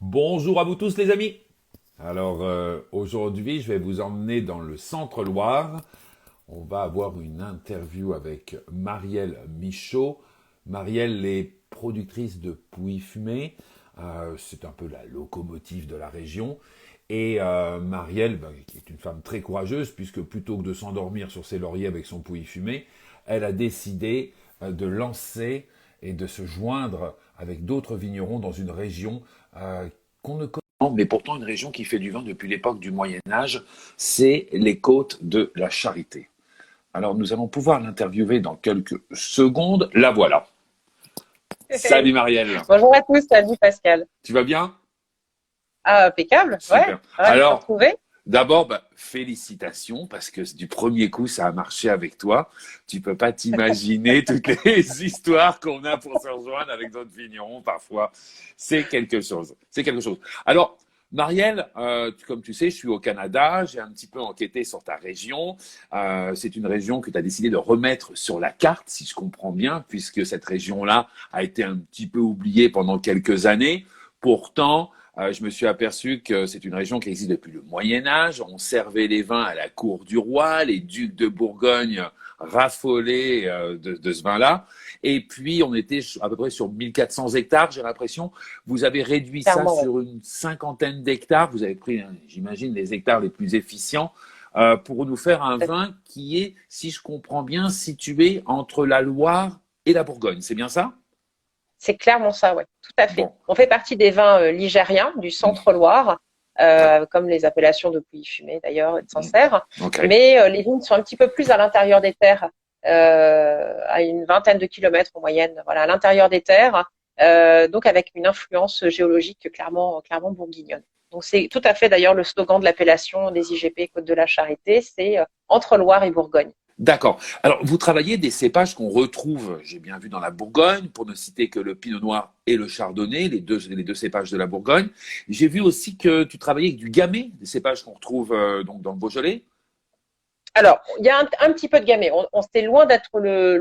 Bonjour à vous tous les amis. Aujourd'hui, je vais vous emmener dans le centre-Loire. On va avoir une interview avec Marielle Michaud. Marielle est productrice de Pouilly Fumé. C'est un peu la locomotive de la région. Et Marielle, qui est une femme très courageuse, puisque plutôt que de s'endormir sur ses lauriers avec son Pouilly Fumé, elle a décidé de lancer et de se joindre avec d'autres vignerons dans une région qu'on ne connaît pas, mais pourtant une région qui fait du vin depuis l'époque du Moyen Âge, c'est les côtes de la Charité. Alors nous allons pouvoir l'interviewer dans quelques secondes. La voilà. Salut Marielle. Bonjour à tous, salut Pascal. Tu vas bien? Ah, impeccable, ouais, Super. ravi de te Alors, retrouver. d'abord, félicitations parce que du premier coup, ça a marché avec toi. Tu peux pas t'imaginer toutes les histoires qu'on a pour se rejoindre avec d'autres vignerons parfois. C'est quelque chose. C'est quelque chose. Alors, Marielle, comme tu sais, je suis au Canada. J'ai un petit peu enquêté sur ta région. C'est une région que tu as décidé de remettre sur la carte, si je comprends bien, puisque cette région-là a été un petit peu oubliée pendant quelques années. Pourtant, je me suis aperçu que c'est une région qui existe depuis le Moyen Âge. On servait les vins à la cour du roi, les ducs de Bourgogne raffolaient de ce vin-là. Et puis, on était à peu près sur 1400 hectares, j'ai l'impression. Vous avez réduit ça Clairement, ouais. sur une cinquantaine d'hectares. Vous avez pris, j'imagine, les hectares les plus efficients pour nous faire un vin qui est, si je comprends bien, situé entre la Loire et la Bourgogne. C'est bien ça? C'est clairement ça, ouais, tout à fait. Bon. On fait partie des vins ligériens du centre-Loire, comme les appellations de Pouilly Fumé d'ailleurs et de Sancerre. OK. Mais les vignes sont un petit peu plus à l'intérieur des terres, à une vingtaine de kilomètres en moyenne, voilà, à l'intérieur des terres, donc avec une influence géologique clairement bourguignonne. Donc c'est tout à fait d'ailleurs le slogan de l'appellation des IGP Côte de la Charité, c'est entre Loire et Bourgogne. D'accord. Alors, vous travaillez des cépages qu'on retrouve, j'ai bien vu, dans la Bourgogne, pour ne citer que le Pinot Noir et le Chardonnay, les deux cépages de la Bourgogne. J'ai vu aussi que tu travaillais avec du Gamay, des cépages qu'on retrouve donc dans le Beaujolais, Alors, il y a un petit peu de gamay. On c'était loin d'être le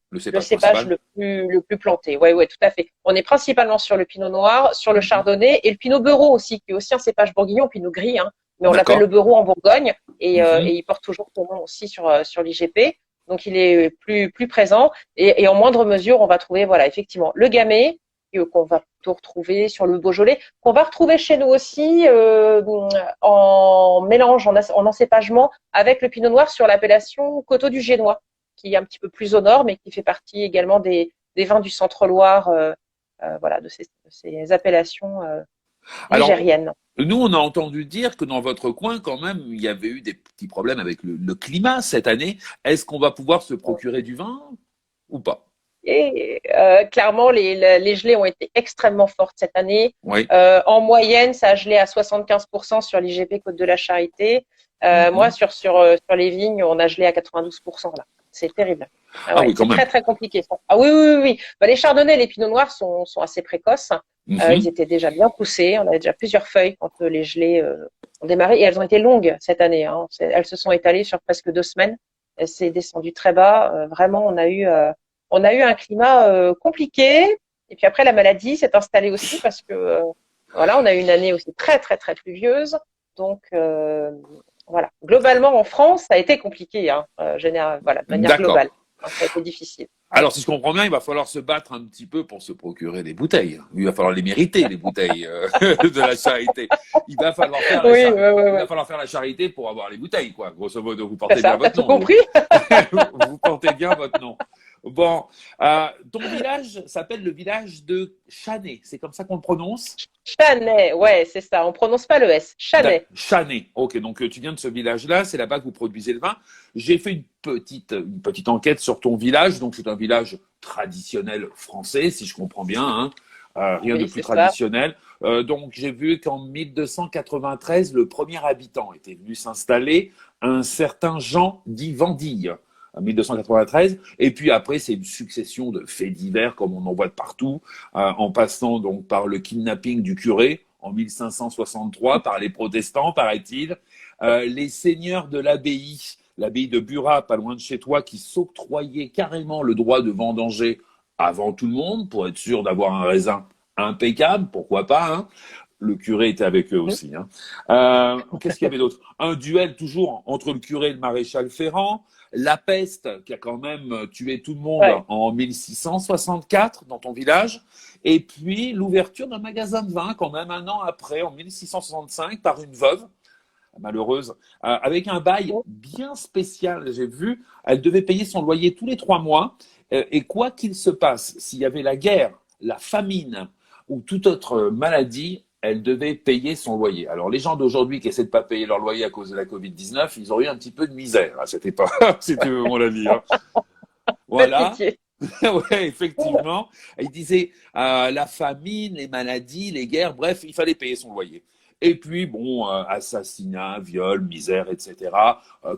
le cépage cépage principal. le plus planté. Ouais, ouais, tout à fait. On est principalement sur le pinot noir, sur le Mhm. chardonnay et le pinot beurreau aussi, qui est aussi un cépage bourguignon, pinot gris, hein, mais on l'appelle le D'accord. beurreau en Bourgogne et Mhm. il porte toujours son nom aussi sur l'IGP. Donc, il est plus présent et en moindre mesure, on va trouver, voilà, effectivement, le gamay qu'on va plutôt retrouver sur le Beaujolais, qu'on va retrouver chez nous aussi en mélange, en encépagement avec le pinot noir sur l'appellation Coteau du Génois, qui est un petit peu plus au nord, mais qui fait partie également des vins du Centre-Loire, voilà, de ces appellations Alors, ligériennes. nous, on a entendu dire que dans votre coin, quand même, il y avait eu des petits problèmes avec le climat cette année. Est-ce qu'on va pouvoir se procurer du vin ou pas? Et clairement, les gelées ont été extrêmement fortes cette année. Oui. En moyenne, ça a gelé à 75% sur l'IGP Côte de la Charité. Moi, Mhm. sur les vignes, on a gelé à 92% là. C'est terrible. Ah Ah ouais, oui, quand c'est même. très très compliqué. Ah oui, oui, oui, oui. Bah, les chardonnays et les pinots noirs sont assez précoces. Ils Mhm. étaient déjà bien poussés. On avait déjà plusieurs feuilles quand les gelées ont démarré et elles ont été longues cette année, hein. Elles se sont étalées sur presque 2 semaines. C'est descendu très bas. Vraiment, on a eu un climat compliqué. Et puis après, la maladie s'est installée aussi parce que voilà, on a eu une année aussi très très très pluvieuse. Donc voilà, globalement en France, ça a été compliqué, hein, voilà, de manière D'accord. globale. Hein, ça a été difficile. Mm. Alors, si je comprends bien, il va falloir se battre un petit peu pour se procurer des bouteilles. Il va falloir les mériter, les bouteilles de la charité. Il va falloir faire la Oui, charité. ouais, ouais, Il va ouais. falloir faire la charité pour avoir les bouteilles, quoi. Grosso modo, vous C'est portez bien ça, t'as votre tout nom, vous. compris? Vous portez bien votre nom. Bon, ton village s'appelle le village de Chanay. C'est comme ça qu'on le prononce? Chanay, ouais, c'est ça. On prononce pas le S. Chanay. Chanay. Ok, donc tu viens de ce village-là, c'est là-bas que vous produisez le vin. J'ai fait une petite enquête sur ton village. Donc c'est un village traditionnel français, si je comprends bien, hein. Rien de Oui, plus c'est ça. traditionnel. Donc j'ai vu qu'en 1293, le premier habitant était venu s'installer, un certain Jean d'Ivandille. En 1293, et puis après c'est une succession de faits divers comme on en voit de partout, en passant donc par le kidnapping du curé en 1563 par les protestants, paraît-il, les seigneurs de l'abbaye de Burat, pas loin de chez toi, qui s'octroyaient carrément le droit de vendanger avant tout le monde pour être sûr d'avoir un raisin impeccable, pourquoi pas, hein. Le curé était avec eux aussi. Hein. Qu'est-ce qu'il y avait d'autre? Un duel toujours entre le curé et le maréchal Ferrand. La peste qui a quand même tué tout le monde Ouais. en 1664 dans ton village. Et puis l'ouverture d'un magasin de vin quand même un an après, en 1665, par une veuve malheureuse, avec un bail bien spécial. J'ai vu, elle devait payer son loyer tous les 3 mois. Et quoi qu'il se passe, s'il y avait la guerre, la famine ou toute autre maladie, elle devait payer son loyer. Alors, les gens d'aujourd'hui qui essaient de pas payer leur loyer à cause de la Covid-19, ils ont eu un petit peu de misère à cette époque, si tu veux mon avis. Hein. Belle Voilà. pitié. Ouais, effectivement. Il disait la famine, les maladies, les guerres, bref, il fallait payer son loyer. Et puis, bon, assassinat, viol, misère, etc.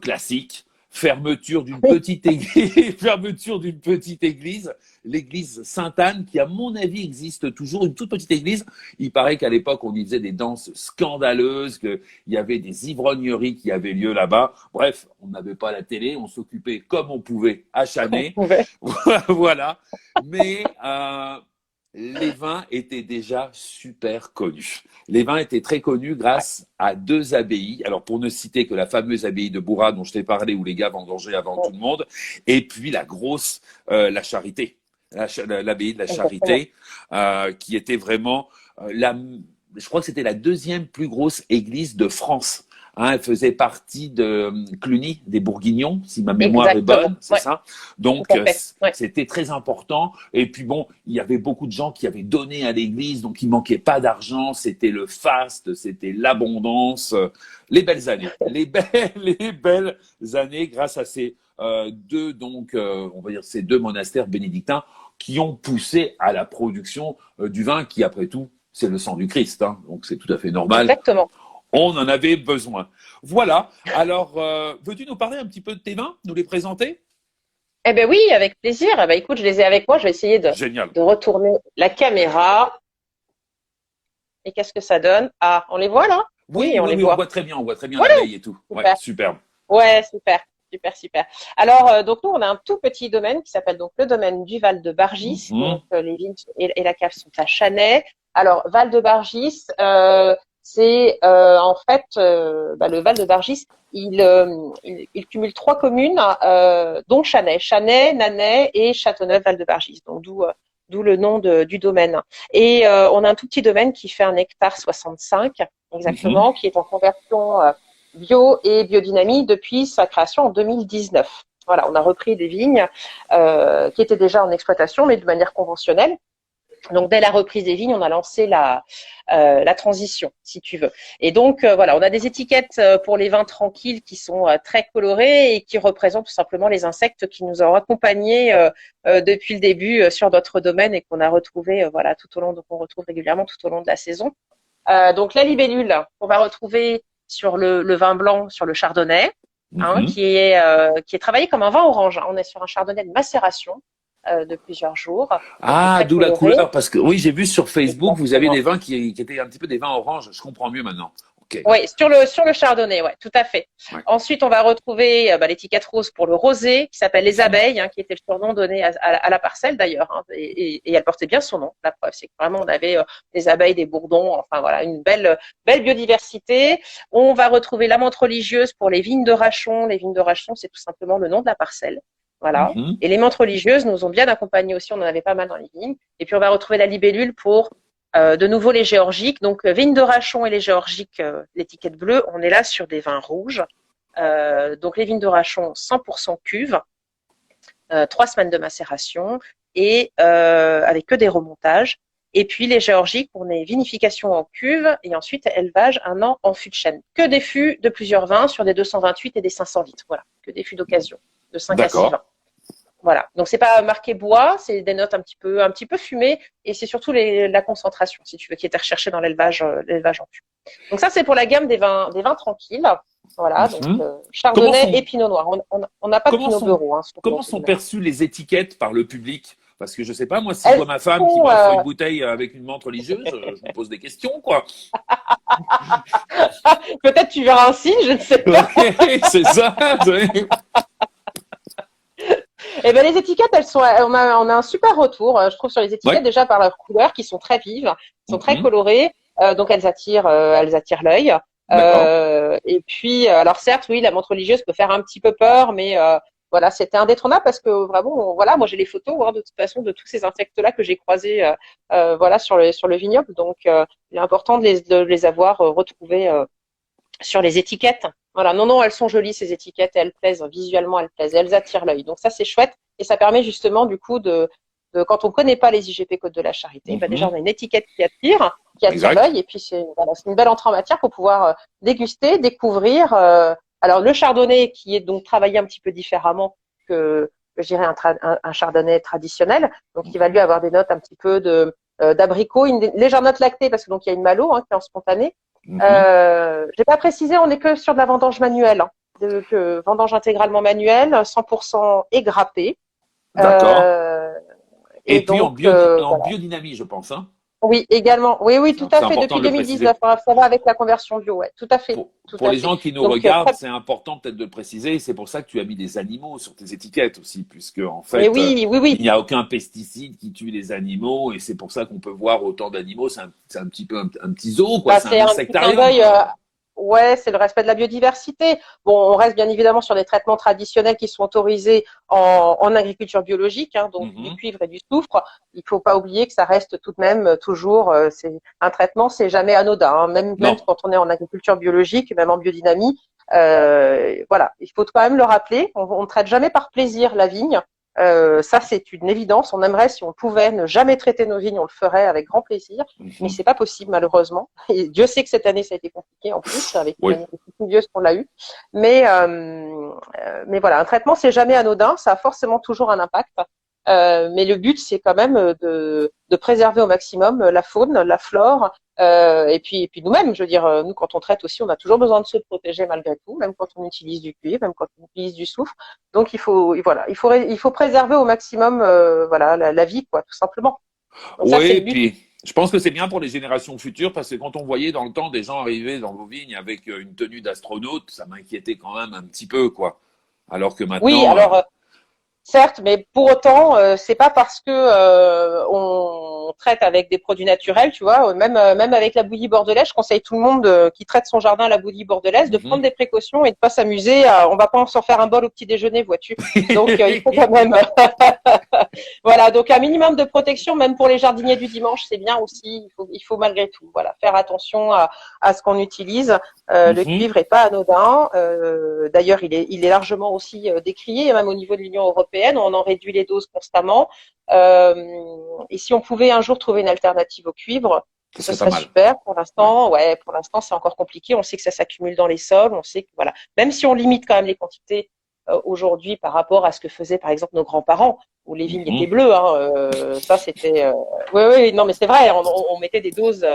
Classique. Fermeture d'une petite église, fermeture d'une petite église, l'église Sainte-Anne, qui, à mon avis, existe toujours, une toute petite église. Il paraît qu'à l'époque, on y faisait des danses scandaleuses, qu'il y avait des ivrogneries qui avaient lieu là-bas. Bref, on n'avait pas la télé, on s'occupait comme on pouvait à Chanay. Voilà. Mais les vins étaient déjà super connus. Les vins étaient très connus grâce à 2 abbayes. Alors, pour ne citer que la fameuse abbaye de Bourras dont je t'ai parlé, où les gars vendangeaient avant tout le monde, et puis la grosse, la Charité, l'abbaye de la Charité, qui était vraiment je crois que c'était la 2e plus grosse église de France. Hein, elle faisait partie de Cluny, des Bourguignons, si ma mémoire est bonne, c'est ça. Donc, c'était très important. Et puis bon, il y avait beaucoup de gens qui avaient donné à l'église, donc il manquait pas d'argent. C'était le faste, c'était l'abondance, les belles années, les belles années, grâce à ces 2, donc, on va dire ces 2 monastères bénédictins qui ont poussé à la production du vin, qui après tout, c'est le sang du Christ. Hein, donc c'est tout à fait normal. Exactement. On en avait besoin. Voilà. Alors, veux-tu nous parler un petit peu de tes vins, nous les présenter? Eh ben oui, avec plaisir. Eh ben, écoute, je les ai avec moi. Je vais essayer de retourner la caméra. Et qu'est-ce que ça donne? Ah, on les voit là? Oui, on les voit. On voit très bien l'abeille et tout. Super. Ouais, superbe. Ouais, super. Alors, donc nous, on a un tout petit domaine qui s'appelle donc le domaine du Val de Bargis. Donc les vignes et la cave sont à Chanay. Alors, Val de Bargis, c'est en fait le Val de Bargis, il cumule 3 communes, dont Chanay, Nanay et Châteauneuf-Val de Bargis. Donc d'où le nom du domaine. Et on a un tout petit domaine qui fait 1 hectare 65 exactement, qui est en conversion bio et biodynamie depuis sa création en 2019. Voilà, on a repris des vignes qui étaient déjà en exploitation, mais de manière conventionnelle. Donc, dès la reprise des vignes, on a lancé la transition, si tu veux. Et donc, voilà, on a des étiquettes pour les vins tranquilles qui sont très colorées et qui représentent tout simplement les insectes qui nous ont accompagnés depuis le début sur notre domaine et qu'on a retrouvé, voilà, qu'on retrouve régulièrement tout au long de la saison. Donc, la libellule qu'on va retrouver sur le vin blanc, sur le chardonnay, qui est travaillé comme un vin orange. Hein. On est sur un chardonnay de macération. De plusieurs jours. Ah, d'où la couleur, parce que oui, j'ai vu sur Facebook, vous avez des vins qui étaient un petit peu des vins oranges. Je comprends mieux maintenant. Okay. Oui, sur le chardonnay, ouais, tout à fait. Ouais. Ensuite, on va retrouver l'étiquette rose pour le rosé, qui s'appelle les abeilles, qui était le surnom donné à la parcelle d'ailleurs, et elle portait bien son nom. La preuve, c'est que vraiment on avait des abeilles, des bourdons, enfin voilà, une belle biodiversité. On va retrouver la menthe religieuse pour les vignes de Rachon. Les vignes de Rachon, c'est tout simplement le nom de la parcelle. Voilà. Et les menthes religieuses nous ont bien accompagnés aussi. On en avait pas mal dans les vignes. Et puis, on va retrouver la libellule pour, de nouveau, les géorgiques. Donc, vignes de Rachon et les géorgiques, l'étiquette bleue, on est là sur des vins rouges. Donc, les vignes de Rachon, 100% cuve, 3 semaines de macération et avec que des remontages. Et puis, les géorgiques, on est vinification en cuve et ensuite élevage 1 an en fût de chêne. Que des fûts de plusieurs vins sur des 228 et des 500 litres. Voilà. Que des fûts d'occasion. De 5 à 6 vins. Voilà. Donc, c'est pas marqué bois, c'est des notes un petit peu fumées et c'est surtout la concentration, si tu veux, qui était recherchée dans l'élevage en fût. Donc, ça, c'est pour la gamme des vins tranquilles. Voilà. Donc, chardonnay et pinot noir. On n'a pas de pinot beurreau. Comment sont perçues les étiquettes par le public? Parce que je sais pas, moi, si je vois ma femme qui m'offre une bouteille avec une menthe religieuse, je me pose des questions, quoi. Peut-être tu verras un signe, je ne sais pas. C'est ça. Eh ben, les étiquettes, on a un super retour, je trouve, sur les étiquettes, déjà par leurs couleurs qui sont très vives, qui sont très colorées. Donc elles attirent l'œil. D'accord. Et puis, alors certes, oui, la montre religieuse peut faire un petit peu peur, mais voilà, c'était indétrônable parce que vraiment, voilà, moi j'ai les photos hein, de toute façon de tous ces insectes-là que j'ai croisés, voilà, sur le vignoble. Donc, il est important de les avoir retrouvés sur les étiquettes. Voilà, non, non, elles sont jolies ces étiquettes, elles plaisent visuellement, elles plaisent, elles attirent l'œil. Donc ça, c'est chouette et ça permet justement du coup quand on connaît pas les IGP Côte de la Charité, bah déjà on a une étiquette qui attire Exact. l'œil et puis c'est une belle entrée en matière pour pouvoir déguster, découvrir. Alors le chardonnay qui est donc travaillé un petit peu différemment que je dirais un chardonnay traditionnel, donc il va lui avoir des notes un petit peu d'abricot, une légère note lactée parce que donc il y a une malo hein, qui est en spontané. Mhm. J'ai pas précisé, on n'est que sur de la vendange manuelle, hein, vendange intégralement manuelle, 100% égrappée. D'accord. Euh, et Et puis donc, en voilà. biodynamie, je pense, hein. Oui, également. Oui, oui, tout C'est à fait. important Depuis de le 2019, préciser. hein, ça va avec la conversion bio, ouais. Tout à fait. Pour, Tout pour à les fait. gens qui nous Donc, regardent, c'est important peut-être de le préciser. C'est pour ça que tu as mis des animaux sur tes étiquettes aussi, puisque en mais fait, oui, oui, il oui. n'y a aucun pesticide qui tue les animaux, et c'est pour ça qu'on peut voir autant d'animaux. C'est un petit peu un petit zoo, quoi. Bah, C'est un c'est un petit clin insectarium. d'œil. Ouais, c'est le respect de la biodiversité. Bon, on reste bien évidemment sur des traitements traditionnels qui sont autorisés en agriculture biologique, hein, donc du Mhm. cuivre et du soufre. Il faut pas oublier que ça reste tout de même toujours, c'est un traitement, c'est jamais anodin, hein, même Non, quand on est en agriculture biologique, même en biodynamie. Voilà, il faut quand même le rappeler. On ne traite jamais par plaisir la vigne. Ça, c'est une évidence. On aimerait, si on pouvait, ne jamais traiter nos vignes, on le ferait avec grand plaisir, mais mhm. c'est pas possible malheureusement. Et Dieu sait que cette année ça a été compliqué en plus avec une Oui, année pluvieuse qu'on l'a eu. Mais voilà, un traitement c'est jamais anodin, ça a forcément toujours un impact. Mais le but c'est quand même de préserver au maximum la faune, la flore, et puis nous-mêmes. Je veux dire, nous quand on traite aussi, on a toujours besoin de se protéger malgré tout, même quand on utilise du cuivre, même quand on utilise du soufre. Donc voilà, il faut préserver au maximum, voilà, la vie quoi, tout simplement. Donc ça c'est oui, le but. puis je pense que c'est bien pour les générations futures parce que quand on voyait dans le temps des gens arriver dans vos vignes avec une tenue d'astronaute, ça m'inquiétait quand même un petit peu, quoi. Alors que Oui, maintenant, alors certes, mais pour autant, c'est pas parce que on traite avec des produits naturels, tu vois, même avec la bouillie bordelaise, je conseille tout le monde qui traite son jardin à la bouillie bordelaise de prendre mhm. des précautions et de pas s'amuser. On va pas s'en faire un bol au petit déjeuner, vois-tu. Donc il faut quand même, voilà, donc un minimum de protection, même pour les jardiniers du dimanche, c'est bien aussi. Il faut malgré tout, voilà, faire attention à ce qu'on utilise. Le Mhm. cuivre est pas anodin. D'ailleurs, il est largement aussi décrié, même au niveau de l'Union européenne. On en réduit les doses constamment. Et si on pouvait un jour trouver une alternative au cuivre, Ce ce serait pas serait mal. super. Pour Ouais. l'instant, ouais, pour l'instant, c'est encore compliqué. On sait que ça s'accumule dans les sols. On sait que voilà, même si on limite quand même les quantités aujourd'hui par rapport à ce que faisaient par exemple nos grands-parents, où les vignes étaient Mhm. bleues. Hein, ça, c'était. Oui, oui, non, mais c'est vrai. On mettait des doses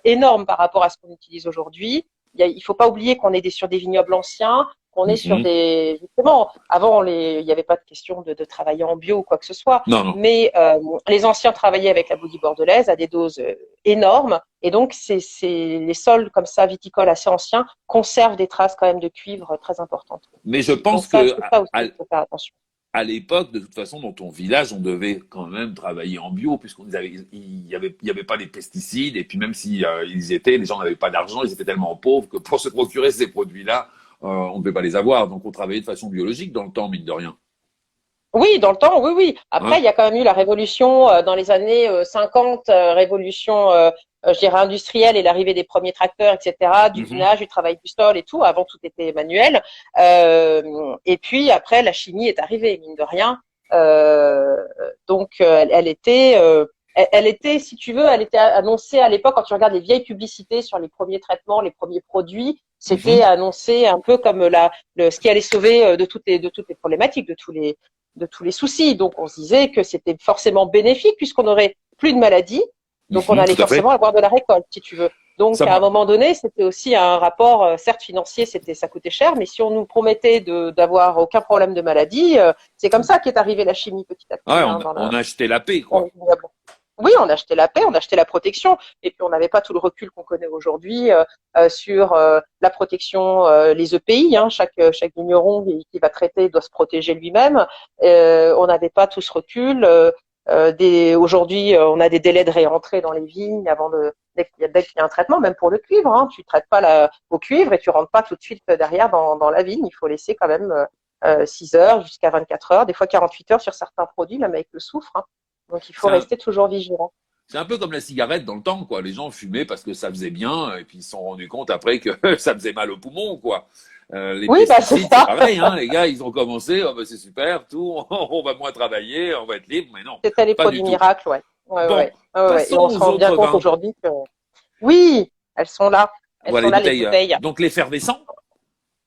énormes par rapport à ce qu'on utilise aujourd'hui. Il faut pas oublier qu'on est sur des vignobles anciens, qu'on est sur Mhm. des justement avant il n'y avait pas de question de travailler en bio ou quoi que ce soit, Non, non. mais les anciens travaillaient avec la bouillie bordelaise à des doses énormes, et donc c'est les sols comme ça viticoles assez anciens conservent des traces quand même de cuivre très importantes. Mais je Donc pense ça, que c'est ça aussi, il faut faire attention. à l'époque, de toute façon, dans ton village, on devait quand même travailler en bio, il y avait pas les pesticides, et puis même si ils étaient, les gens n'avaient pas d'argent, ils étaient tellement pauvres que pour se procurer ces produits-là, on ne devait pas les avoir. Donc on travaillait de façon biologique dans le temps, mine de rien. Oui, dans le temps, oui, oui. Après, Hein. il y a quand même eu la révolution dans les années 50, révolution, je dirais, industrielle et l'arrivée des premiers tracteurs, etc., du Mhm. binage, du travail du sol et tout. Avant, tout était manuel. Et puis, après, la chimie est arrivée, mine de rien. Euh, donc, elle était, si tu veux, elle était annoncée à l'époque, quand tu regardes les vieilles publicités sur les premiers traitements, les premiers produits, c'était Mhm. annoncé un peu comme ce qui allait sauver de toutes les problématiques, de tous les soucis. Donc, on se disait que c'était forcément bénéfique puisqu'on n'aurait plus de maladies. Donc, on Mhm. allait Tout à forcément fait. avoir de la récolte, si tu veux. Donc, Ça, à un me- moment donné, c'était aussi un rapport, certes financier, ça coûtait cher, mais si on nous promettait d'avoir aucun problème de maladie, c'est comme ça qu'est arrivée la chimie petit à ouais, petit, hein, on a acheté la paix, dans quoi. les vignobles. Oui, on achetait la paix, on achetait la protection, et puis on n'avait pas tout le recul qu'on connaît aujourd'hui sur la protection, les EPI. Hein, chaque vigneron qui va traiter doit se protéger lui-même. On n'avait pas tout ce recul. Aujourd'hui, on a des délais de réentrée dans les vignes dès qu'il y a un traitement, même pour le cuivre. Hein, tu traites pas au cuivre et tu rentres pas tout de suite derrière dans la vigne. Il faut laisser quand même 6 heures jusqu'à 24 heures, des fois 48 heures sur certains produits, même avec le soufre. Hein. Donc il faut rester toujours vigilant. C'est un peu comme la cigarette dans le temps, quoi. Les gens fumaient parce que ça faisait bien, et puis ils se sont rendus compte après que ça faisait mal aux poumons, quoi. Les pesticides, c'est pareil, hein. Les gars, ils ont commencé, oh, c'est super, tout, on va moins travailler, on va être libre, mais non. C'était les produits miracles, ouais. Bon, Et on se rend bien compte aujourd'hui que, oui, elles sont là. Elles sont là, les bouteilles. Donc l'effervescent.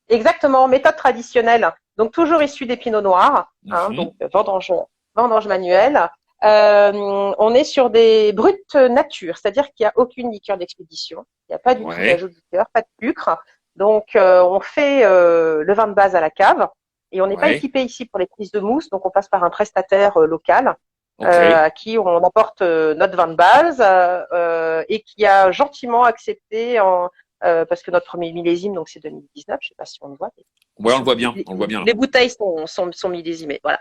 Exactement, méthode traditionnelle. Donc toujours issue des pinots noirs, hein, donc vendange manuelle. On est sur des brutes nature, c'est-à-dire qu'il n'y a aucune liqueur d'expédition, il n'y a pas du tout d'ajout de liqueur, pas de sucre. Donc on fait le vin de base à la cave et on n'est pas équipé ici pour les prises de mousse, donc on passe par un prestataire local à qui on apporte notre vin de base et qui a gentiment accepté parce que notre premier millésime, donc c'est 2019, je sais pas si on le voit. Ouais, on le voit bien, on le voit bien. Les bouteilles sont millésimées, voilà.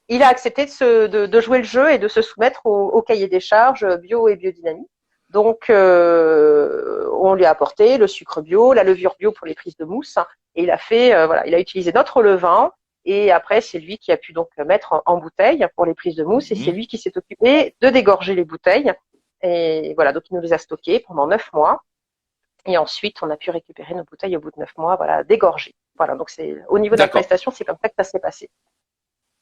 Il a accepté de jouer le jeu et de se soumettre au cahier des charges bio et biodynamique. Donc, on lui a apporté le sucre bio, la levure bio pour les prises de mousse, et il a fait, il a utilisé notre levain. Et après, c'est lui qui a pu donc mettre en bouteille pour les prises de mousse, et c'est lui qui s'est occupé de dégorger les bouteilles. Et voilà, donc il nous les a stockées pendant 9 mois. Et ensuite, on a pu récupérer nos bouteilles au bout de 9 mois, voilà, dégorgées. Voilà, donc c'est au niveau de la prestation, c'est comme ça que ça s'est passé.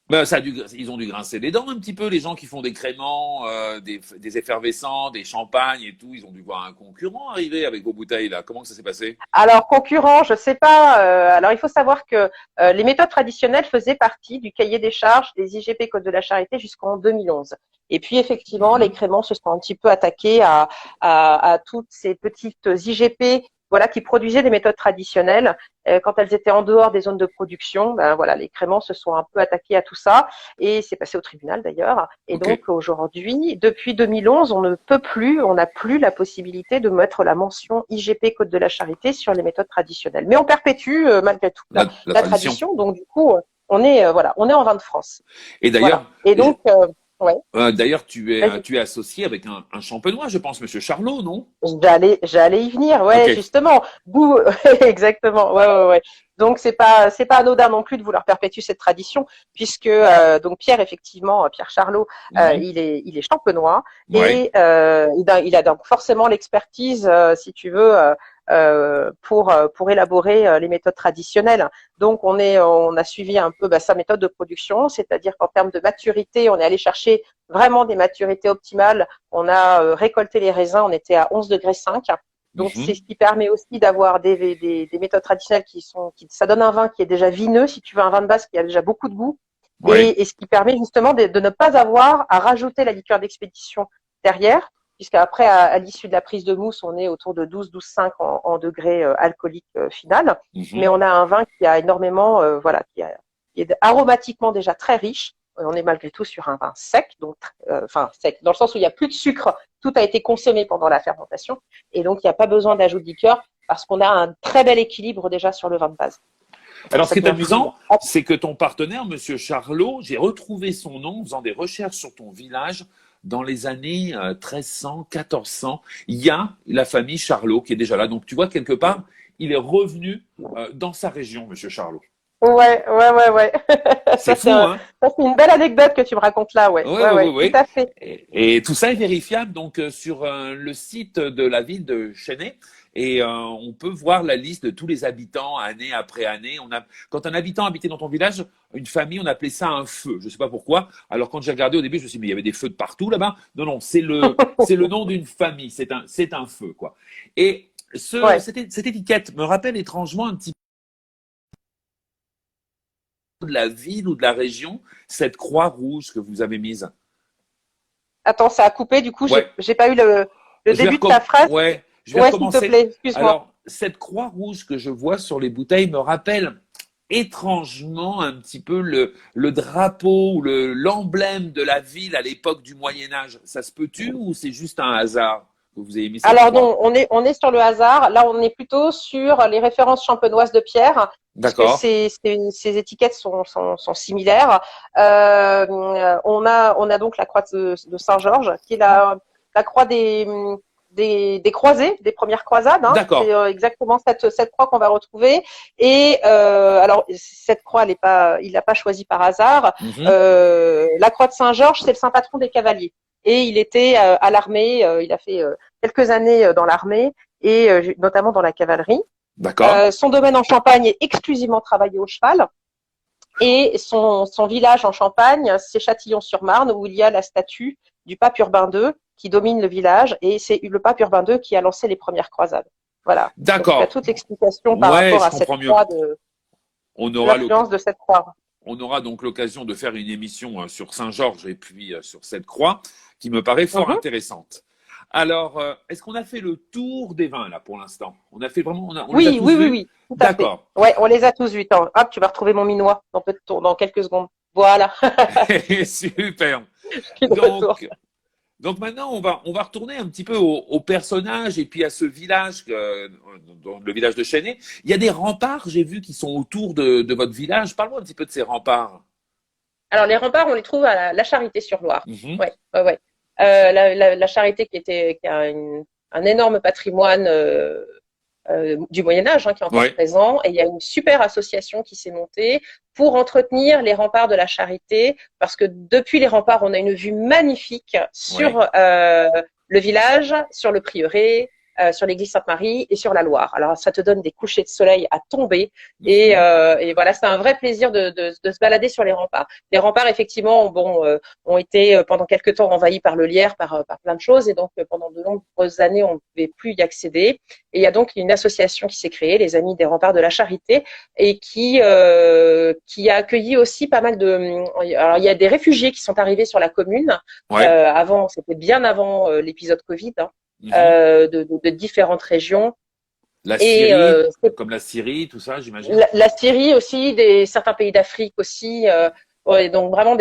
Ben, ils ont dû grincer les dents un petit peu, les gens qui font des créments, des effervescents, des champagnes et tout. Ils ont dû voir un concurrent arriver avec vos bouteilles là. Comment ça s'est passé? Alors concurrent, je sais pas. Alors il faut savoir que les méthodes traditionnelles faisaient partie du cahier des charges des IGP Côte de la Charité jusqu'en 2011. Et puis effectivement, les créments se sont un petit peu attaqués à toutes ces petites IGP, voilà, qui produisaient des méthodes traditionnelles. Quand elles étaient en dehors des zones de production, ben voilà, les créments se sont un peu attaqués à tout ça et c'est passé au tribunal d'ailleurs. Et donc aujourd'hui, depuis 2011, on n'a plus la possibilité de mettre la mention IGP Côte de la Charité sur les méthodes traditionnelles. Mais on perpétue malgré tout la tradition. Donc du coup, on est en vin de France. Et d'ailleurs, et donc d'ailleurs, tu es associé avec un champenois, je pense, Monsieur Charlot, non? J'allais y venir, justement. Exactement, ouais. Donc c'est pas anodin non plus de vouloir perpétuer cette tradition, puisque donc Pierre Charlot, il est champenois et il a donc forcément l'expertise, si tu veux. Pour élaborer les méthodes traditionnelles. Donc on a suivi un peu sa méthode de production, c'est-à-dire qu'en termes de maturité, on est allé chercher vraiment des maturités optimales. On a récolté les raisins, on était à 11,5 degrés. Donc c'est ce qui permet aussi d'avoir des méthodes traditionnelles ça donne un vin qui est déjà vineux, si tu veux un vin de base qui a déjà beaucoup de goût, et ce qui permet justement de ne pas avoir à rajouter la liqueur d'expédition derrière, puisqu'après, à l'issue de la prise de mousse, on est autour de 12-12,5 en degré alcoolique final. Mais on a un vin qui a énormément, qui est aromatiquement déjà très riche. On est malgré tout sur un vin sec, donc sec, dans le sens où il n'y a plus de sucre, tout a été consommé pendant la fermentation, et donc il n'y a pas besoin d'ajout de liqueur parce qu'on a un très bel équilibre déjà sur le vin de base. Alors, ce qui est amusant, c'est que ton partenaire, Monsieur Charlot, j'ai retrouvé son nom en faisant des recherches sur ton village. Dans les années 1300, 1400, il y a la famille Charlot qui est déjà là. Donc, tu vois, quelque part, il est revenu dans sa région, Monsieur Charlot. Ouais. C'est fou, hein? Ça, c'est une belle anecdote que tu me racontes là, ouais. Tout à fait. Et tout ça est vérifiable donc sur le site de la ville de Chennai. Et on peut voir la liste de tous les habitants année après année. Quand un habitant habitait dans ton village, une famille, on appelait ça un feu. Je ne sais pas pourquoi. Alors quand j'ai regardé au début, je me suis dit mais il y avait des feux de partout là-bas. Non, c'est le nom d'une famille. C'est un feu quoi. Et cette étiquette me rappelle étrangement un petit peu de la ville ou de la région, cette croix rouge que vous avez mise. Attends, ça a coupé. Du coup, j'ai pas eu le début de ta phrase. Je vais recommencer. S'il te plaît, excuse-moi. Alors, cette croix rouge que je vois sur les bouteilles me rappelle étrangement un petit peu le drapeau ou l'emblème de la ville à l'époque du Moyen-Âge. Ça se peut-tu ou c'est juste un hasard que vous avez mis cette Alors croix? non, on est sur le hasard. Là, on est plutôt sur les références champenoises de Pierre puisque D'accord. ces étiquettes sont similaires. On a donc la croix de Saint-Georges, qui est la croix des croisés, des premières croisades. Hein. C'est D'accord. exactement cette croix qu'on va retrouver. Et alors cette croix, il l'a pas choisie par hasard. Mhm. La croix de Saint-Georges, c'est le saint patron des cavaliers. Et il était à l'armée. Il a fait quelques années dans l'armée et notamment dans la cavalerie. D'accord. Son domaine en Champagne est exclusivement travaillé au cheval. Et son village en Champagne, c'est Châtillon-sur-Marne, où il y a la statue du pape Urbain II qui domine le village. Et c'est le pape Urbain II qui a lancé les premières croisades. Voilà. Donc tu as D'accord. toute l'explication par Ouais, rapport je à cette comprends mieux. croix, On aura l'influence de cette croix. on aura donc l'occasion de faire une émission sur Saint-Georges et puis sur cette croix qui me paraît fort Mhm. intéressante. Alors, est-ce qu'on a fait le tour des vins là pour l'instant? On a fait vraiment, on les a Oui, tous oui, oui, vus? oui, tout à fait. D'accord. Ouais, on les a tous vus. Attends, hop, tu vas retrouver mon minois dans quelques secondes. Voilà, Super. je suis de retour. Donc, donc maintenant, on va retourner un petit peu au personnage et puis à ce village, dans le village de Chênay. Il y a des remparts, j'ai vu, qui sont autour de votre village. Parle-moi un petit peu de ces remparts. Alors les remparts, on les trouve à la Charité-sur-Loire. Mhm. Ouais, ouais, ouais. La Charité qui a un énorme patrimoine du Moyen Âge, hein, qui est encore Ouais, présent, et il y a une super association qui s'est montée pour entretenir les remparts de la Charité, parce que depuis les remparts, on a une vue magnifique ouais. sur le village, sur le prieuré, sur l'église Sainte-Marie et sur la Loire. Alors ça te donne des couchers de soleil à tomber Mhm. et voilà, c'est un vrai plaisir de se balader sur les remparts. Les remparts effectivement ont été pendant quelques temps envahis par le lierre, par plein de choses et donc pendant de nombreuses années on ne pouvait plus y accéder. Et il y a donc une association qui s'est créée, les Amis des Remparts de la Charité, et qui a accueilli aussi pas mal de. Alors il y a des réfugiés qui sont arrivés sur la commune. Ouais. Avant, c'était bien avant l'épisode Covid, hein, Mhm. de différentes régions. La Et Syrie, comme la Syrie, tout ça, j'imagine. la Syrie aussi, certains pays d'Afrique aussi. Ouais, donc vraiment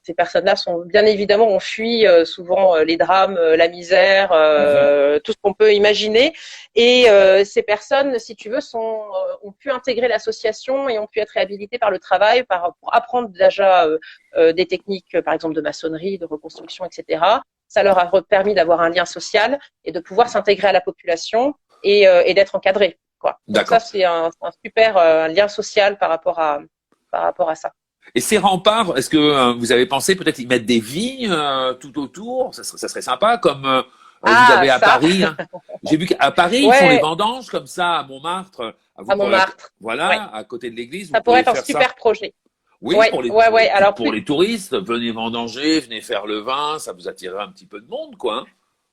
ces personnes-là sont bien évidemment ont fui souvent les drames, la misère, Mhm. tout ce qu'on peut imaginer. Et ces personnes, si tu veux, ont pu intégrer l'association et ont pu être réhabilitées par le travail, pour apprendre déjà des techniques, par exemple de maçonnerie, de reconstruction, etc. Ça leur a permis d'avoir un lien social et de pouvoir s'intégrer à la population et d'être encadrés, quoi. Donc ça, D'accord. c'est un super lien social par rapport à ça. Et ces remparts, est-ce que vous avez pensé peut-être y mettre des vignes tout autour? Ça serait sympa, comme vous Ah, avez à ça, Paris. Hein. J'ai vu qu'à Paris, ils font les ouais, vendanges comme ça à Montmartre. à Montmartre. Ouais, Voilà, à côté de l'église, vous ça pourrait pourriez être un faire ça. super projet. Oui, Ouais, ouais, ouais. Alors pour plus, les touristes, venez vendanger, venez faire le vin, ça vous attirera un petit peu de monde, quoi. Hein.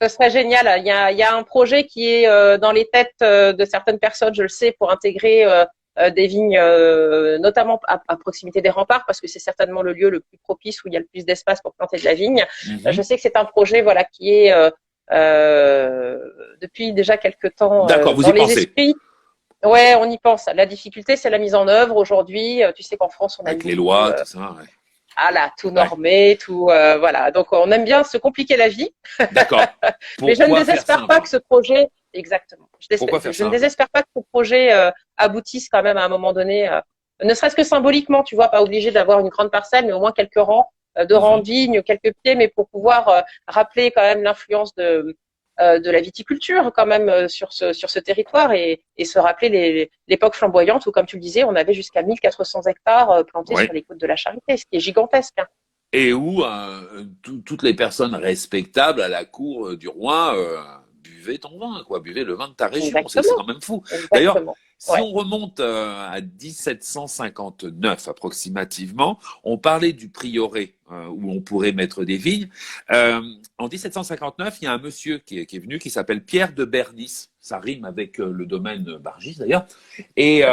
ce serait génial. Il y a un projet qui est dans les têtes de certaines personnes, je le sais, pour intégrer des vignes, notamment à proximité des remparts, parce que c'est certainement le lieu le plus propice où il y a le plus d'espace pour planter de la vigne. Je Mhm. sais que c'est un projet, voilà, qui est euh, depuis déjà quelques temps D'accord, vous dans y les pensez. esprits. Ouais, on y pense. La difficulté, c'est la mise en œuvre. Aujourd'hui, tu sais qu'en France, on aime Avec les beaucoup lois, tout ça, ouais. tout Ouais. normer, tout voilà. Donc on aime bien se compliquer la vie, D'accord. mais je ne Pourquoi faire désespère pas simple? que ce projet, exactement. Pourquoi faire Je ne simple? désespère pas que ce projet aboutisse quand même à un moment donné, ne serait-ce que symboliquement, tu vois, pas obligé d'avoir une grande parcelle, mais au moins quelques rangs, de rangs Mhm. de vignes, quelques pieds, mais pour pouvoir rappeler quand même l'influence de la viticulture quand même sur ce territoire et se rappeler l'époque flamboyante où, comme tu le disais, on avait jusqu'à 1400 hectares plantés Ouais. sur les côtes de la Charité, ce qui est gigantesque. Hein. Et où toutes les personnes respectables à la cour du roi buvaient ton vin, quoi, buvaient le vin de ta région. C'est Exactement, quand même fou. D'ailleurs, exactement. si Ouais. on remonte à 1759 approximativement, on parlait du prieuré où on pourrait mettre des vignes. En 1759, il y a un monsieur qui est venu qui s'appelle Pierre de Bernis. Ça rime avec le domaine Bargis d'ailleurs. Et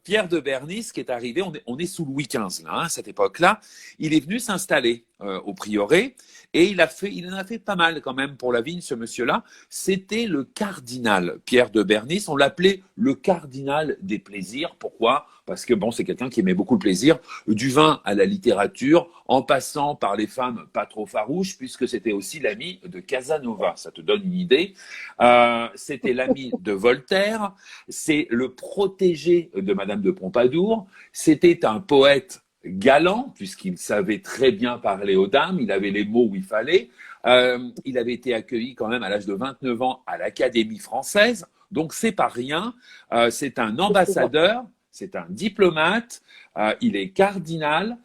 Pierre de Bernis qui est arrivé, on est sous Louis XV là, hein, à cette époque-là. Il est venu s'installer au prieuré et il en a fait pas mal quand même pour la vigne, ce monsieur-là. C'était le cardinal Pierre de Bernis. On l'appelait le cardinal cardinal des plaisirs. Pourquoi? Parce que bon, c'est quelqu'un qui aimait beaucoup le plaisir, du vin à la littérature, en passant par les femmes pas trop farouches, puisque c'était aussi l'ami de Casanova. Ça te donne une idée. C'était l'ami de Voltaire, c'est le protégé de Madame de Pompadour, c'était un poète galant, puisqu'il savait très bien parler aux dames, il avait les mots où il fallait. Il avait été accueilli quand même à l'âge de 29 ans à l'Académie française, donc c'est pas rien. C'est un ambassadeur, c'est un diplomate, il est cardinal,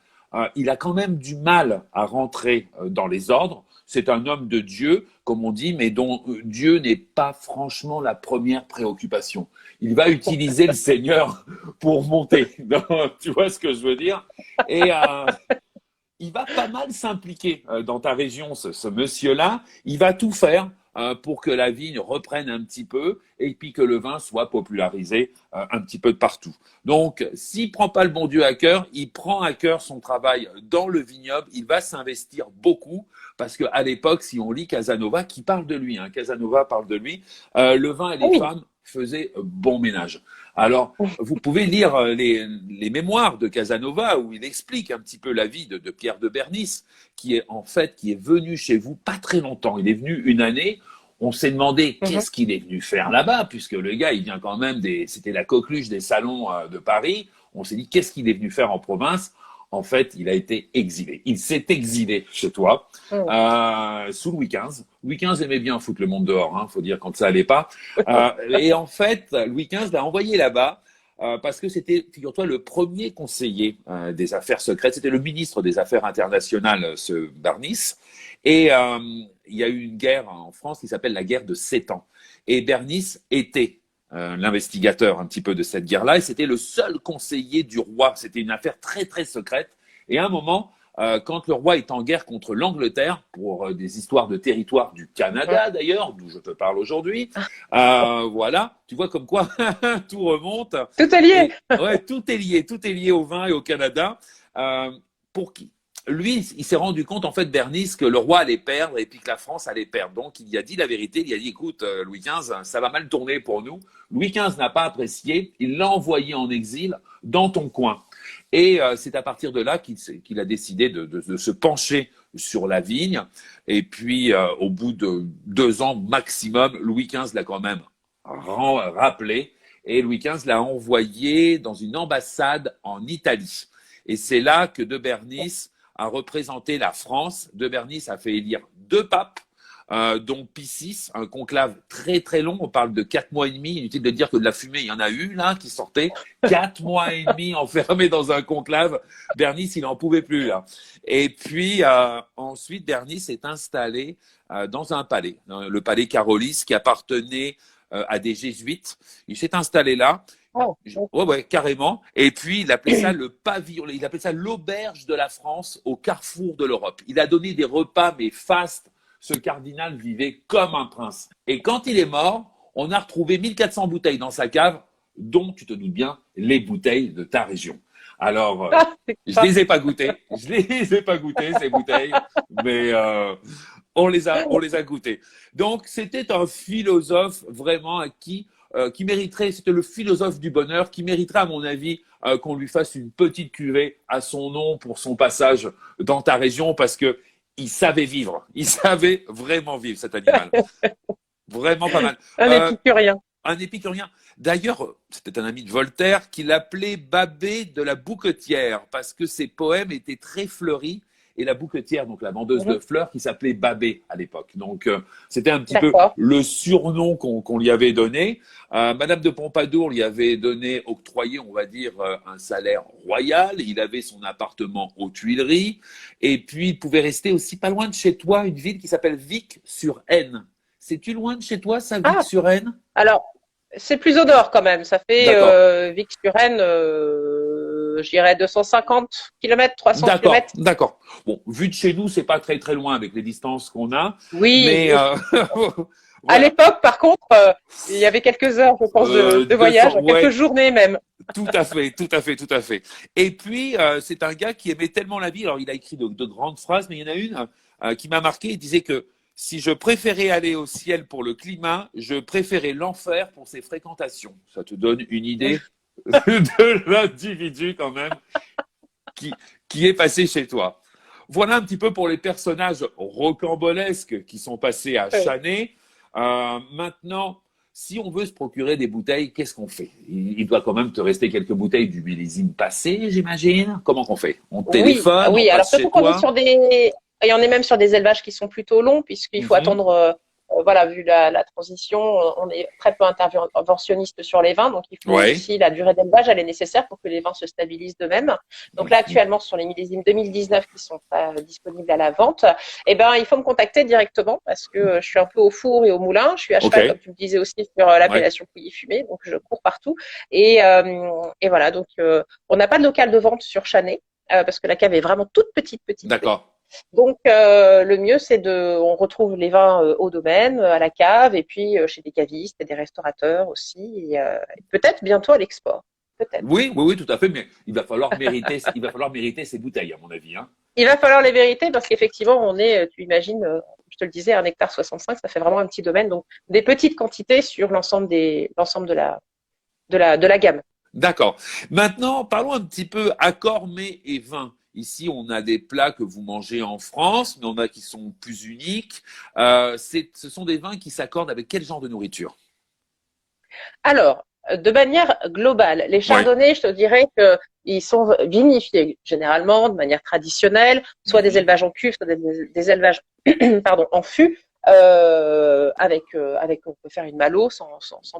il a quand même du mal à rentrer dans les ordres. C'est un homme de Dieu, comme on dit, mais dont Dieu n'est pas franchement la première préoccupation. Il va utiliser le Seigneur pour monter. Tu vois ce que je veux dire? Et il va pas mal s'impliquer dans ta région, ce monsieur-là. Il va tout faire pour que la vigne reprenne un petit peu et puis que le vin soit popularisé un petit peu de partout. Donc, s'il prend pas le bon Dieu à cœur, il prend à cœur son travail dans le vignoble. Il va s'investir beaucoup parce qu'à l'époque, si on lit Casanova, qui parle de lui, Casanova parle de lui, le vin et les femmes faisaient bon ménage. Alors, vous pouvez lire les mémoires de Casanova où il explique un petit peu la vie de Pierre de Bernis, qui est venu chez vous pas très longtemps. Il est venu une année. On s'est demandé qu'est-ce qu'il est venu faire là-bas, puisque le gars, il vient quand même c'était la coqueluche des salons de Paris. On s'est dit qu'est-ce qu'il est venu faire en province. En fait, il a été exilé. Il s'est exilé chez toi sous Louis XV. Louis XV aimait bien foutre le monde dehors, faut dire quand ça allait pas. Et en fait, Louis XV l'a envoyé là-bas parce que c'était, figure-toi, le premier conseiller des affaires secrètes. C'était le ministre des Affaires internationales, ce Bernis. Et il y a eu une guerre en France qui s'appelle la guerre de 7 ans. Et Bernis était l'investigateur un petit peu de cette guerre-là, et c'était le seul conseiller du roi. C'était une affaire très très secrète. Et à un moment, quand le roi est en guerre contre l'Angleterre, pour des histoires de territoire du Canada d'ailleurs, d'où je te parle aujourd'hui, voilà, tu vois comme quoi tout remonte. Tout est lié. Ouais, tout est lié au vin et au Canada. Pour qui Lui, il s'est rendu compte, en fait, Bernis, que le roi allait perdre et puis que la France allait perdre. Donc, il a dit la vérité. Il a dit, écoute, Louis XV, ça va mal tourner pour nous. Louis XV n'a pas apprécié. Il l'a envoyé en exil dans ton coin. Et c'est à partir de là qu'il a décidé de se pencher sur la vigne. Et puis, au bout de 2 ans maximum, Louis XV l'a quand même rappelé. Et Louis XV l'a envoyé dans une ambassade en Italie. Et c'est là que de Bernis a représenté la France. De Bernis a fait élire 2 papes, dont Pie VI, un conclave très très long. On parle de 4 mois et demi. Inutile de dire que de la fumée, il y en a eu là qui sortait. 4 mois et demi enfermé dans un conclave. Bernis, il n'en pouvait plus là. Et puis ensuite, Bernis s'est installé dans un palais, le palais Carolis, qui appartenait à des jésuites. Il s'est installé là. Ouais, carrément. Et puis, il appelait ça le pavillon, il appelait ça l'auberge de la France au carrefour de l'Europe. Il a donné des repas, mais fastes. Ce cardinal vivait comme un prince. Et quand il est mort, on a retrouvé 1400 bouteilles dans sa cave, dont, tu te doutes bien, les bouteilles de ta région. Alors, je les ai pas goûtées. Ces bouteilles, mais on les a goûtées. Donc, c'était un philosophe vraiment à qui mériterait, c'était le philosophe du bonheur, qui mériterait, à mon avis, qu'on lui fasse une petite cuvée à son nom pour son passage dans ta région, parce que il savait vivre. Il savait vraiment vivre, cet animal. Vraiment pas mal. Un épicurien. Un épicurien. D'ailleurs, c'était un ami de Voltaire qui l'appelait Babet de la Bouquetière, parce que ses poèmes étaient très fleuris. Et la bouquetière, donc la vendeuse de fleurs, qui s'appelait Babet à l'époque. Donc, c'était un petit peu le surnom qu'on lui avait donné. Madame de Pompadour lui avait octroyé, on va dire, un salaire royal. Il avait son appartement aux Tuileries. Et puis, il pouvait rester aussi pas loin de chez toi, une ville qui s'appelle Vic-sur-Aisne. C'est-tu loin de chez toi, ça, Vic-sur-Aisne? Alors, c'est plus au nord quand même. Ça fait Vic-sur-Aisne, je dirais 250 km, 300 km. D'accord. Bon, vu de chez nous, c'est pas très très loin avec les distances qu'on a. Oui. Mais voilà. À l'époque, par contre, il y avait quelques heures, je pense, de voyage, quelques journées même. Tout à fait. Et puis, c'est un gars qui aimait tellement la vie. Alors, il a écrit de grandes phrases, mais il y en a une qui m'a marqué. Il disait que si je préférais aller au ciel pour le climat, je préférais l'enfer pour ses fréquentations. Ça te donne une idée de l'individu quand même qui, qui est passé chez toi. Voilà un petit peu pour les personnages rocambolesques qui sont passés à Chanay. Maintenant, si on veut se procurer des bouteilles, qu'est-ce qu'on fait? Il doit quand même te rester quelques bouteilles du millésime passé, j'imagine. Comment qu'on fait? On téléphone, oui. on Alors passe chez surtout qu'on est toi? sur des, et on est même sur des élevages qui sont plutôt longs puisqu'il faut Mhm. attendre. Voilà, vu la transition, on est très peu interventionniste sur les vins, donc il faut Ouais. aussi la durée d'élevage, elle est nécessaire pour que les vins se stabilisent d'eux-mêmes. Donc là, Mhm. actuellement, sur les millésimes 2019 qui sont disponibles à la vente, eh ben, il faut me contacter directement parce que je suis un peu au four et au moulin. Je suis à Ok. cheval, comme tu me disais aussi, sur Ouais. l'appellation Pouilly-Fumé, donc je cours partout. Et voilà, donc on n'a pas de local de vente sur Chanay parce que la cave est vraiment toute petite. D'accord. Donc le mieux on retrouve les vins au domaine, à la cave, et puis chez des cavistes et des restaurateurs aussi, et peut-être bientôt à l'export, peut-être. Oui, tout à fait, mais il va falloir mériter ces bouteilles, à mon avis, hein. Il va falloir les vérités parce qu'effectivement on est, tu imagines, je te le disais, 1,65 hectare, ça fait vraiment un petit domaine, donc des petites quantités sur l'ensemble de la gamme. D'accord. Maintenant, parlons un petit peu accords, mets et vins. Ici, on a des plats que vous mangez en France, mais on a qui sont plus uniques. Ce sont des vins qui s'accordent avec quel genre de nourriture? Alors, de manière globale, les Ouais. chardonnays, je te dirais que ils sont vinifiés généralement de manière traditionnelle, soit des Mhm. élevages en cuve, soit des élevages pardon, en fût, avec on peut faire une malo sans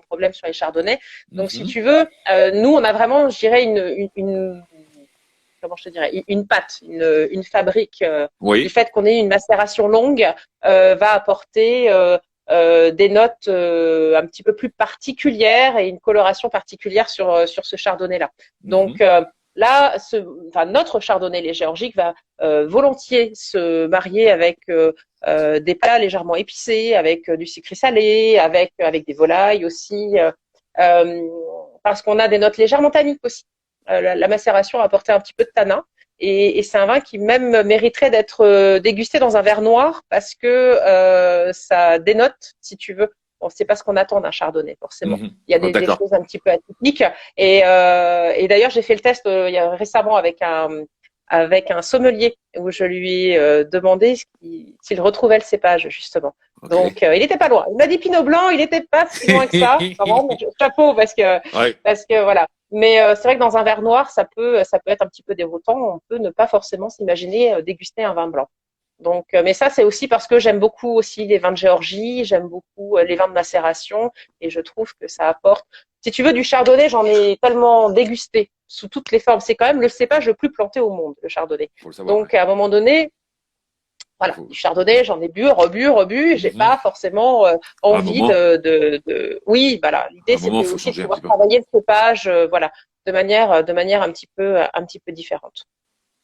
problème sur les chardonnays. Donc, si Mhm. tu veux, nous, on a vraiment, je dirais, comment je te dirais, une pâte, une fabrique. Du Oui. fait qu'on ait une macération longue, va apporter des notes un petit peu plus particulières et une coloration particulière sur ce chardonnay-là. Donc Mhm. là, notre chardonnay, les géorgiques, va volontiers se marier avec des plats légèrement épicés, avec du sucré salé, avec des volailles aussi, euh, parce qu'on a des notes légèrement tanniques aussi. La macération a apporté un petit peu de tanin. Et c'est un vin qui même mériterait d'être dégusté dans un verre noir parce que ça dénote, si tu veux. Bon, c'est pas ce qu'on attend d'un chardonnay, forcément. Mhm. Il y a Oh, des d'accord. choses un petit peu atypiques. Et d'ailleurs, j'ai fait le test il y a récemment avec un sommelier où je lui ai demandé s'il retrouvait le cépage, justement. Ok. Donc, il n'était pas loin. Il m'a dit Pinot Blanc, il n'était pas si loin que ça. Vraiment, chapeau, Ouais. parce que voilà. Mais c'est vrai que dans un verre noir, ça peut être un petit peu déroutant. On peut ne pas forcément s'imaginer déguster un vin blanc. Donc, mais ça, c'est aussi parce que j'aime beaucoup aussi les vins de Géorgie, j'aime beaucoup les vins de macération, et je trouve que ça apporte. Si tu veux du chardonnay, j'en ai tellement dégusté sous toutes les formes. C'est quand même le cépage le plus planté au monde, le chardonnay. Faut le savoir. Ouais. Donc, à un moment donné, voilà, Faut... du chardonnay, j'en ai bu, rebu. J'ai Mhm. pas forcément À un envie moment, Oui, voilà. L'idée, il c'était faut aussi de changer un pouvoir petit peu. travailler le cépage, voilà, de manière un petit peu différente.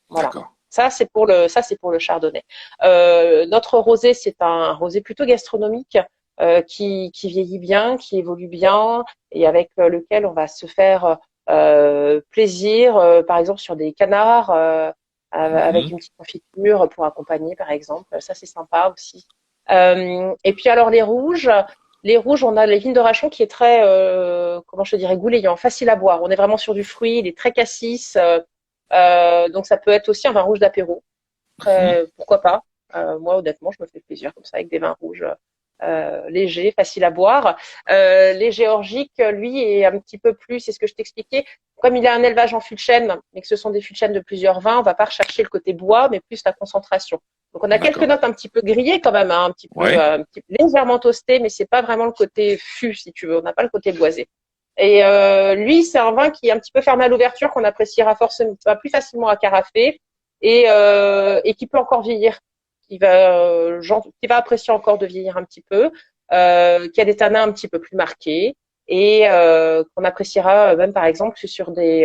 Voilà. D'accord. Ça c'est pour le chardonnay. Notre rosé, c'est un rosé plutôt gastronomique qui vieillit bien, qui évolue bien et avec lequel on va se faire plaisir, par exemple sur des canards avec Mhm. une petite confiture pour accompagner, par exemple. Ça c'est sympa aussi. Et puis alors les rouges, on a les vignes de Rachon qui est très, comment je te dirais, goulayant, facile à boire. On est vraiment sur du fruit, il est très cassis. Donc ça peut être aussi un vin rouge d'apéro. Mhm. Pourquoi pas? Moi, honnêtement, je me fais plaisir comme ça avec des vins rouges légers, faciles à boire. Les géorgiques, lui, est un petit peu plus, c'est ce que je t'expliquais. Comme il a un élevage en fût de chêne, mais que ce sont des fûts de chêne de plusieurs vins, on va pas rechercher le côté bois, mais plus la concentration. Donc on a quelques D'accord. notes un petit peu grillées quand même, hein, Ouais. légèrement toastées, mais c'est pas vraiment le côté fût, si tu veux. On n'a pas le côté boisé. Et lui, c'est un vin qui est un petit peu fermé à l'ouverture, qu'on appréciera forcément plus facilement à carafer et qui peut encore vieillir, qui va apprécier encore de vieillir un petit peu, qui a des tanins un petit peu plus marqués et qu'on appréciera même par exemple sur des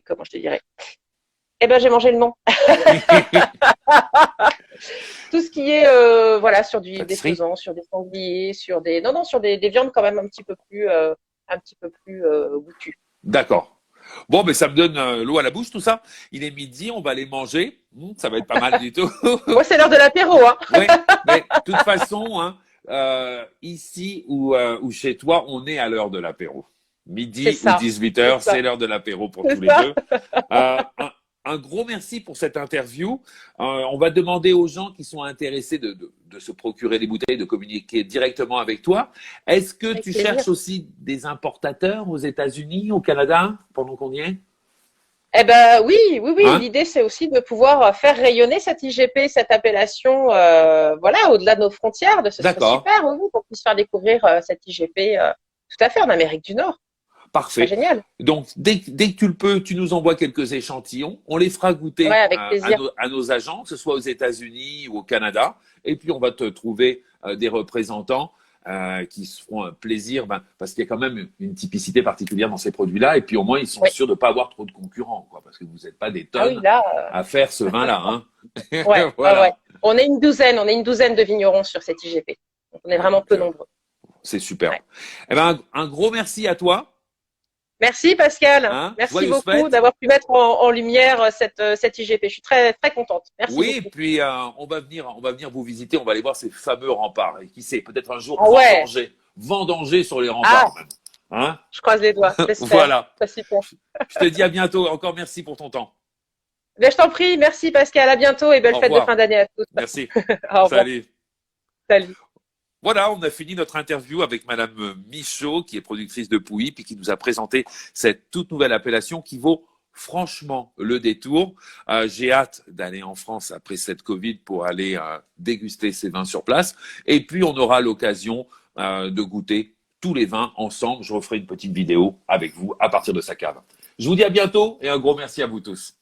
comment je te dirais. Eh ben j'ai mangé le nom. Tout ce qui est voilà sur des Pâtisserie? faisans, sur des sangliers, sur des non sur des viandes quand même un petit peu plus goûtues. D'accord. Bon, mais ça me donne l'eau à la bouche, tout ça. Il est midi, on va aller manger. Ça va être pas mal du tout. Moi, c'est l'heure de l'apéro, hein. Oui, mais de toute façon, hein, ici ou chez toi, on est à l'heure de l'apéro. C'est Midi ou ça. 18 C'est heures, ça. c'est l'heure de l'apéro pour C'est tous les ça. deux. Un gros merci pour cette interview. On va demander aux gens qui sont intéressés de se procurer des bouteilles, de communiquer directement avec toi. Est-ce que Avec tu plaisir. cherches aussi des importateurs aux États-Unis, au Canada, pendant qu'on y est? Eh ben oui, oui, oui. Hein? L'idée, c'est aussi de pouvoir faire rayonner cette IGP, cette appellation, voilà, au-delà de nos frontières. Ce serait D'accord, super, oui, qu'on puisse faire découvrir cette IGP, tout à fait, en Amérique du Nord. Ce serait parfait. génial. Donc, dès que tu le peux, tu nous envoies quelques échantillons. On les fera Ouais, goûter avec plaisir. à nos agents, que ce soit aux États-Unis ou au Canada. Et puis, on va te trouver des représentants qui se feront un plaisir, parce qu'il y a quand même une typicité particulière dans ces produits-là. Et puis, au moins, ils sont Oui. sûrs de ne pas avoir trop de concurrents, quoi, parce que vous n'êtes pas des Ah oui, tonnes là, à faire ce vin-là. Hein. ouais, ouais, ouais. Voilà, On est une douzaine de vignerons sur cette IGP. Donc, on est vraiment donc peu nombreux. c'est super. Ouais. Eh ben, un gros merci à toi. Merci Pascal. Hein. Merci Joyeuses beaucoup fêtes. d'avoir pu mettre en lumière cette IGP. Je suis très, très contente. Merci Oui, beaucoup. puis on va venir vous visiter, on va aller voir ces fameux remparts. Et qui sait, peut-être un jour Ah ouais. vendanger sur les Ah, remparts même. Hein? je croise les doigts. J'espère. Voilà. C'est super. Je te dis à bientôt. Encore merci pour ton temps. Ben, je t'en prie. Merci Pascal. À bientôt et belle Au fête de revoir. fin d'année à tous. Merci. Au revoir. Salut. Salut. Voilà, on a fini notre interview avec Madame Michaud, qui est productrice de Pouilly, puis qui nous a présenté cette toute nouvelle appellation qui vaut franchement le détour. J'ai hâte d'aller en France après cette Covid pour aller déguster ces vins sur place. Et puis, on aura l'occasion de goûter tous les vins ensemble. Je referai une petite vidéo avec vous à partir de sa cave. Je vous dis à bientôt et un gros merci à vous tous.